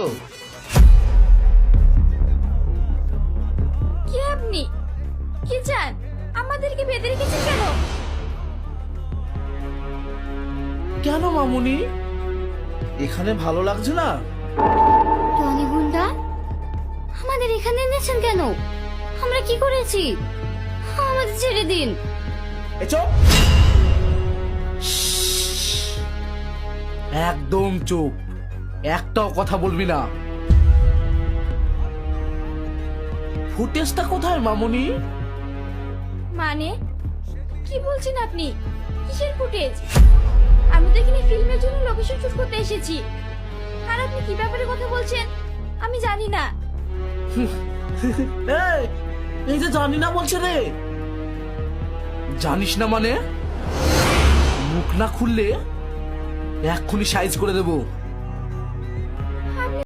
ও কে আপনি? কি চান? আমাদেরকে বেঁধে রেখেছেন কেন? কেন মামুনি, এখানে ভালো লাগছে না? টনি গুন্ডা আমাদের এখানে এনেছেন কেন? আমরা কি করেছি? আমাদের ছেড়ে দিন। এ চুপ, একদম চুপ, একটাও কথা বলবি না। ফুটেজটা কোথায় মামুনি? মানে কি বলছেন আপনি? কিসের ফুটেজ? আমি তো এখানে ফিল্মের জন্য লোকেশন শুট করতে এসেছি। আর আপনি কি ব্যাপারে কথা বলছেন আমি জানি না। এই, এই যে জানি না বলছে রে। জানিস না মানে? মুখ না খুললে এক্ষুনি সাইজ করে দেবো।